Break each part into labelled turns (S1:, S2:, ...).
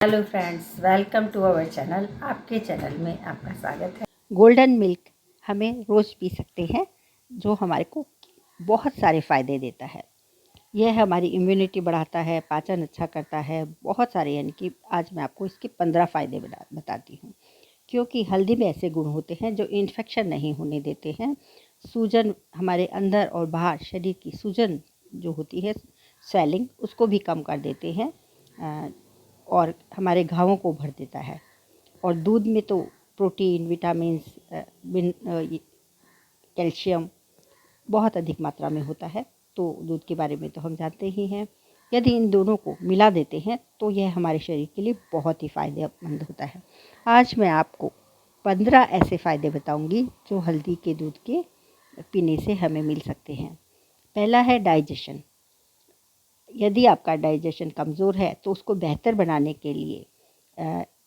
S1: Hello friends, welcome to our channel. आपके channel में आपका स्वागत है। गोल्डन मिल्क हमें रोज़ पी सकते हैं, जो हमारे को बहुत सारे फ़ायदे देता है। यह हमारी इम्यूनिटी बढ़ाता है, पाचन अच्छा करता है, बहुत सारे, यानी कि आज मैं आपको इसके 15 फ़ायदे बताती हूँ। क्योंकि हल्दी में ऐसे गुण होते हैं जो इन्फेक्शन नहीं होने देते हैं। सूजन, हमारे अंदर और बाहर शरीर की सूजन जो होती है, स्वेलिंग, उसको भी कम कर देते हैं और हमारे घावों को भर देता है। और दूध में तो प्रोटीन, विटामिन्स, कैल्शियम बहुत अधिक मात्रा में होता है। तो दूध के बारे में तो हम जानते ही हैं। यदि इन दोनों को मिला देते हैं तो यह हमारे शरीर के लिए बहुत ही फ़ायदेमंद होता है। आज मैं आपको 15 ऐसे फ़ायदे बताऊंगी जो हल्दी के दूध के पीने से हमें मिल सकते हैं। पहला है डाइजेशन। यदि आपका डाइजेशन कमज़ोर है तो उसको बेहतर बनाने के लिए,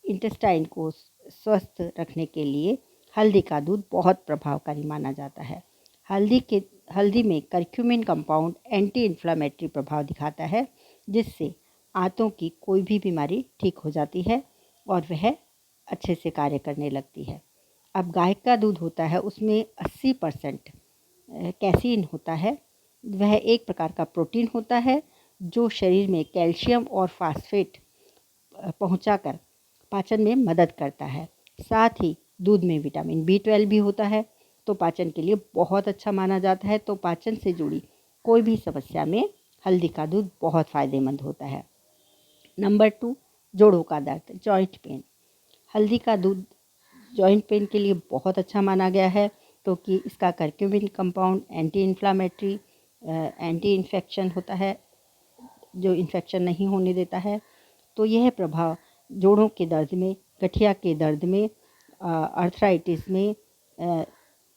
S1: इंटेस्टाइन को स्वस्थ रखने के लिए हल्दी का दूध बहुत प्रभावकारी माना जाता है। हल्दी में करक्यूमिन कंपाउंड एंटी इन्फ्लामेटरी प्रभाव दिखाता है, जिससे आंतों की कोई भी बीमारी ठीक हो जाती है और वह अच्छे से कार्य करने लगती है। अब गाय का दूध होता है, उसमें 80% कैसीन होता है। वह एक प्रकार का प्रोटीन होता है जो शरीर में कैल्शियम और फास्फेट पहुंचाकर पाचन में मदद करता है। साथ ही दूध में विटामिन B12 भी होता है, तो पाचन के लिए बहुत अच्छा माना जाता है। तो पाचन से जुड़ी कोई भी समस्या में हल्दी का दूध बहुत फ़ायदेमंद होता है। नंबर 2, जोड़ों का दर्द, जॉइंट पेन। हल्दी का दूध जॉइंट पेन के लिए बहुत अच्छा माना गया है, क्योंकि इसका curcumin compound anti inflammatory, anti infection होता है, जो इन्फेक्शन नहीं होने देता है। तो यह प्रभाव जोड़ों के दर्द में, गठिया के दर्द में, अर्थराइटिस में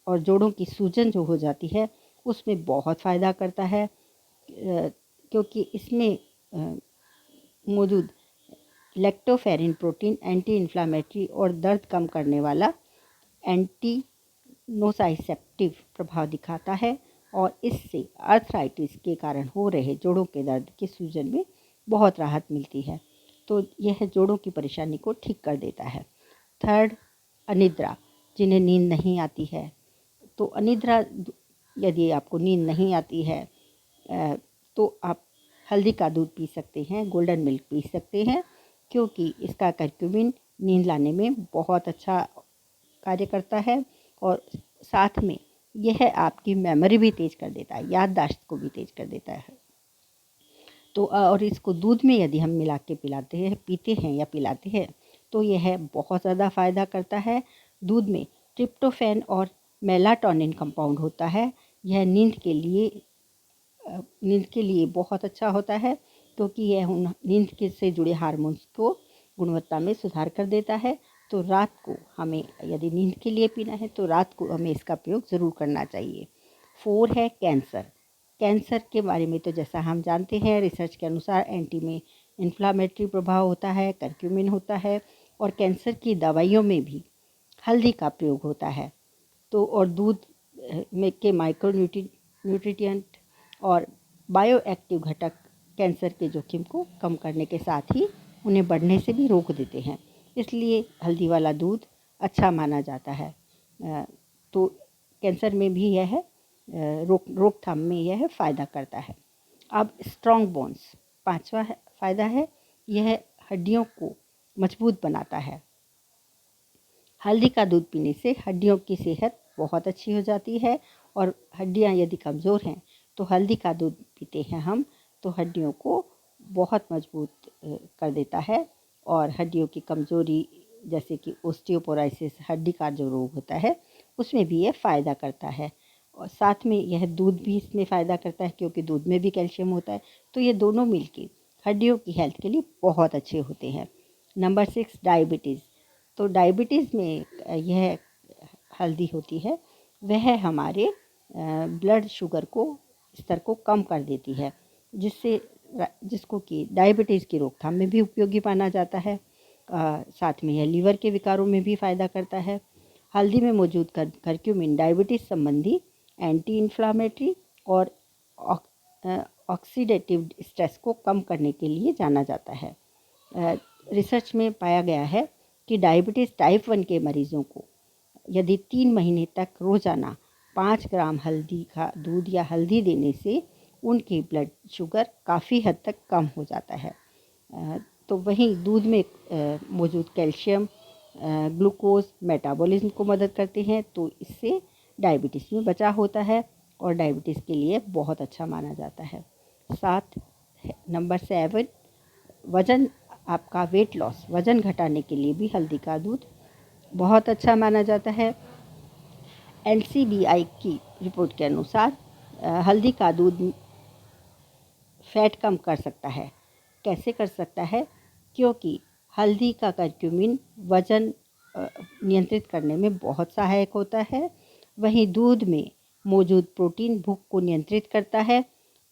S1: और जोड़ों की सूजन जो हो जाती है उसमें बहुत फ़ायदा करता है, क्योंकि इसमें मौजूद लैक्टोफेरिन प्रोटीन एंटी इन्फ्लामेटरी और दर्द कम करने वाला एंटी नोसाइसेप्टिव प्रभाव दिखाता है और इससे अर्थराइटिस के कारण हो रहे जोड़ों के दर्द के सूजन में बहुत राहत मिलती है। तो यह जोड़ों की परेशानी को ठीक कर देता है। थर्ड, अनिद्रा, जिन्हें नींद नहीं आती है। तो अनिद्रा, यदि आपको नींद नहीं आती है तो आप हल्दी का दूध पी सकते हैं, गोल्डन मिल्क पी सकते हैं, क्योंकि इसका करक्यूमिन नींद लाने में बहुत अच्छा कार्य करता है और साथ में यह आपकी मेमोरी भी तेज़ कर देता है, याददाश्त को भी तेज़ कर देता है। तो और इसको दूध में यदि हम मिला के पिलाते हैं, पीते हैं या पिलाते हैं, तो यह बहुत ज़्यादा फ़ायदा करता है। दूध में ट्रिप्टोफैन और मेलाटोनिन कंपाउंड होता है। यह नींद के लिए बहुत अच्छा होता है, क्योंकि यह नींद के से जुड़े हार्मोन्स को गुणवत्ता में सुधार कर देता है। तो रात को हमें, यदि नींद के लिए पीना है तो रात को हमें इसका प्रयोग ज़रूर करना चाहिए। 4 है कैंसर। कैंसर के बारे में तो जैसा हम जानते हैं, रिसर्च के अनुसार एंटी में इन्फ्लामेटरी प्रभाव होता है, करक्यूमिन होता है और कैंसर की दवाइयों में भी हल्दी का प्रयोग होता है। तो और दूध में के माइक्रो न्यूट्रिएंट और बायो एक्टिव घटक कैंसर के जोखिम को कम करने के साथ ही उन्हें बढ़ने से भी रोक देते हैं। इसलिए हल्दी वाला दूध अच्छा माना जाता है। तो कैंसर में भी यह रोकथाम में यह फ़ायदा करता है। अब स्ट्रॉन्ग बोन्स, 5वां फ़ायदा है, यह हड्डियों को मजबूत बनाता है। हल्दी का दूध पीने से हड्डियों की सेहत बहुत अच्छी हो जाती है और हड्डियां यदि कमज़ोर हैं तो हल्दी का दूध पीते हैं हम, तो हड्डियों को बहुत मजबूत कर देता है और हड्डियों की कमज़ोरी, जैसे कि ओस्टियोपोरोसिस, हड्डी का जो रोग होता है, उसमें भी यह फ़ायदा करता है। और साथ में यह दूध भी इसमें फ़ायदा करता है, क्योंकि दूध में भी कैल्शियम होता है। तो ये दोनों मिलके हड्डियों की हेल्थ के लिए बहुत अच्छे होते हैं। Number 6, diabetes. तो डायबिटीज़ में यह हल्दी होती है, वह हमारे ब्लड शुगर को स्तर को कम कर देती है, जिसको कि डायबिटीज़ की रोकथाम में भी उपयोगी माना जाता है। साथ में यह लीवर के विकारों में भी फ़ायदा करता है। हल्दी में मौजूद करक्यूमिन डायबिटीज़ संबंधी एंटी इन्फ्लामेटरी और ऑक्सीडेटिव स्ट्रेस को कम करने के लिए जाना जाता है। रिसर्च में पाया गया है कि डायबिटीज़ टाइप 1 के मरीज़ों को यदि 3 महीने तक रोज़ाना 5 ग्राम हल्दी का दूध या हल्दी देने से उनकी ब्लड शुगर काफ़ी हद तक कम हो जाता है। तो वहीं दूध में मौजूद कैल्शियम ग्लूकोज मेटाबॉलिज्म को मदद करते हैं, तो इससे डायबिटीज़ में बचाव होता है और डायबिटीज़ के लिए बहुत अच्छा माना जाता है। नंबर 7, वज़न आपका वेट लॉस, वज़न घटाने के लिए भी हल्दी का दूध बहुत अच्छा माना जाता है। NCBI की रिपोर्ट के अनुसार हल्दी का दूध फैट कम कर सकता है। कैसे कर सकता है? क्योंकि हल्दी का करक्यूमिन वज़न नियंत्रित करने में बहुत सहायक होता है। वहीं दूध में मौजूद प्रोटीन भूख को नियंत्रित करता है,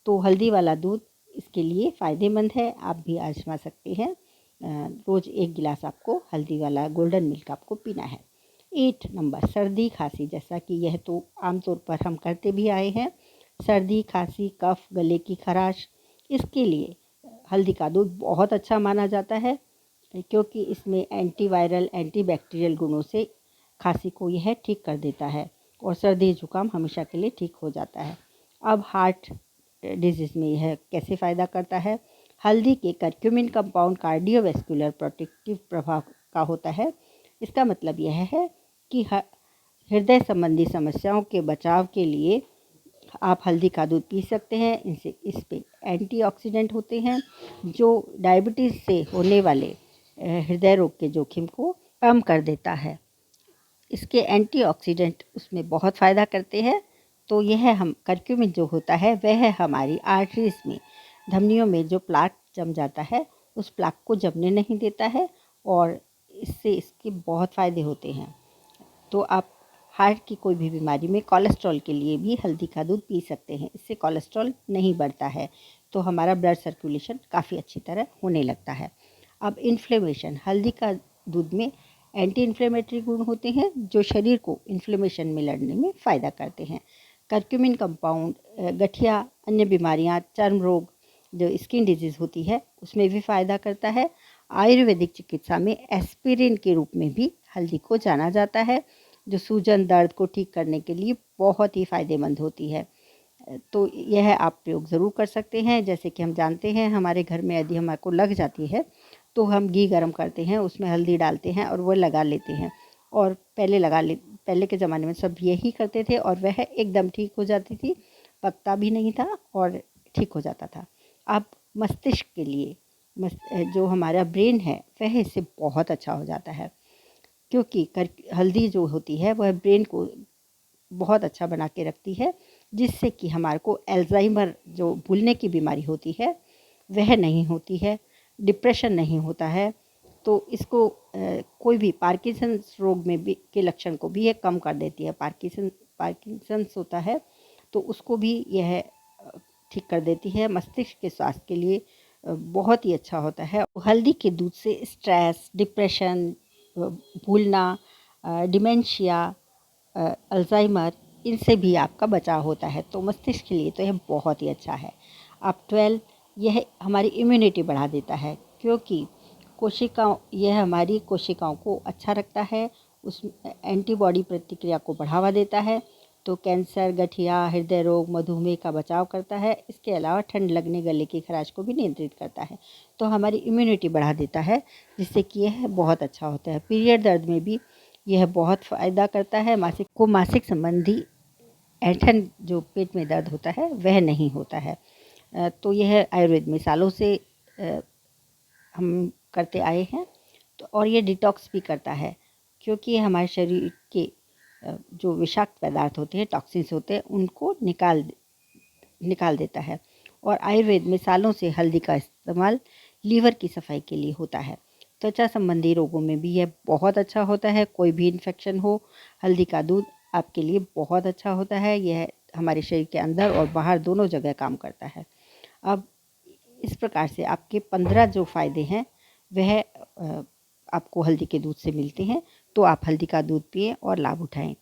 S1: तो हल्दी वाला दूध इसके लिए फ़ायदेमंद है। आप भी आजमा सकते हैं। रोज़ 1 गिलास आपको हल्दी वाला गोल्डन मिल्क आपको पीना है। 8 नंबर, सर्दी खांसी, जैसा कि यह तो आमतौर पर हम करते भी आए हैं। सर्दी खांसी कफ गले की खराश, इसके लिए हल्दी का दूध बहुत अच्छा माना जाता है, क्योंकि इसमें एंटीवायरल एंटीबैक्टीरियल गुणों से खांसी को यह ठीक कर देता है और सर्दी जुकाम हमेशा के लिए ठीक हो जाता है। अब हार्ट डिजीज़ में यह कैसे फ़ायदा करता है? हल्दी के करक्यूमिन कंपाउंड कार्डियोवैस्कुलर प्रोटेक्टिव प्रभाव का होता है। इसका मतलब यह है कि हृदय संबंधी समस्याओं के बचाव के लिए आप हल्दी का दूध पी सकते हैं। इस पे एंटीऑक्सीडेंट होते हैं जो डायबिटीज़ से होने वाले हृदय रोग के जोखिम को कम कर देता है। इसके एंटीऑक्सीडेंट उसमें बहुत फ़ायदा करते हैं। तो यह हम करक्यूमिन जो होता है वह हमारी आर्टरीज़ में, धमनियों में जो प्लाक जम जाता है उस प्लाक को जमने नहीं देता है और इससे इसके बहुत फ़ायदे होते हैं। तो आप हार्ट की कोई भी बीमारी में कोलेस्ट्रॉल के लिए भी हल्दी का दूध पी सकते हैं। इससे कोलेस्ट्रॉल नहीं बढ़ता है, तो हमारा ब्लड सर्कुलेशन काफ़ी अच्छी तरह होने लगता है। अब इन्फ्लेमेशन, हल्दी का दूध में एंटी इन्फ्लेमेटरी गुण होते हैं जो शरीर को इन्फ्लेमेशन में लड़ने में फ़ायदा करते हैं। करक्यूमिन कंपाउंड गठिया, अन्य बीमारियां, चर्म रोग, जो स्किन डिजीज़ होती है उसमें भी फ़ायदा करता है। आयुर्वेदिक चिकित्सा में एस्पिरिन के रूप में भी हल्दी को जाना जाता है, जो सूजन दर्द को ठीक करने के लिए बहुत ही फ़ायदेमंद होती है। तो यह आप प्रयोग ज़रूर कर सकते हैं। जैसे कि हम जानते हैं हमारे घर में यदि हमारे को लग जाती है तो हम घी गर्म करते हैं, उसमें हल्दी डालते हैं और वो लगा लेते हैं। और पहले के ज़माने में सब यही करते थे और वह एकदम ठीक हो जाती थी, पकता भी नहीं था और ठीक हो जाता था। अब मस्तिष्क के लिए जो हमारा ब्रेन है वह इससे बहुत अच्छा हो जाता है, क्योंकि हल्दी जो होती है वह ब्रेन को बहुत अच्छा बना के रखती है, जिससे कि हमारे को अल्जाइमर जो भूलने की बीमारी होती है वह नहीं होती है, डिप्रेशन नहीं होता है। तो इसको कोई भी पार्किंसंस रोग में भी के लक्षण को भी ये कम कर देती है। पार्किंसंस होता है तो उसको भी यह ठीक कर देती है। मस्तिष्क के स्वास्थ्य के लिए बहुत ही अच्छा होता है। हल्दी के दूध से स्ट्रेस, डिप्रेशन, भूलना, डिमेंशिया, अल्जाइमर, इनसे भी आपका बचाव होता है। तो मस्तिष्क के लिए तो यह बहुत ही अच्छा है। अब 12, यह हमारी इम्यूनिटी बढ़ा देता है, क्योंकि यह हमारी कोशिकाओं को अच्छा रखता है, उस एंटीबॉडी प्रतिक्रिया को बढ़ावा देता है। तो कैंसर, गठिया, हृदय रोग, मधुमेह का बचाव करता है। इसके अलावा ठंड लगने, गले की खराश को भी नियंत्रित करता है। तो हमारी इम्यूनिटी बढ़ा देता है, जिससे कि यह बहुत अच्छा होता है। पीरियड दर्द में भी यह बहुत फ़ायदा करता है। मासिक संबंधी ऐंठन, जो पेट में दर्द होता है वह नहीं होता है। तो यह आयुर्वेद में सालों से हम करते आए हैं। तो और ये डिटॉक्स भी करता है, क्योंकि ये हमारे शरीर के जो विषाक्त पदार्थ होते हैं, टॉक्सिन्स होते हैं, उनको निकाल देता है। और आयुर्वेद में सालों से हल्दी का इस्तेमाल लीवर की सफाई के लिए होता है। त्वचा संबंधी रोगों में भी यह बहुत अच्छा होता है। कोई भी इन्फेक्शन हो, हल्दी का दूध आपके लिए बहुत अच्छा होता है। यह हमारे शरीर के अंदर और बाहर दोनों जगह काम करता है। अब इस प्रकार से आपके 15 जो फ़ायदे हैं वह आपको हल्दी के दूध से मिलते हैं। तो आप हल्दी का दूध पिएं और लाभ उठाएं।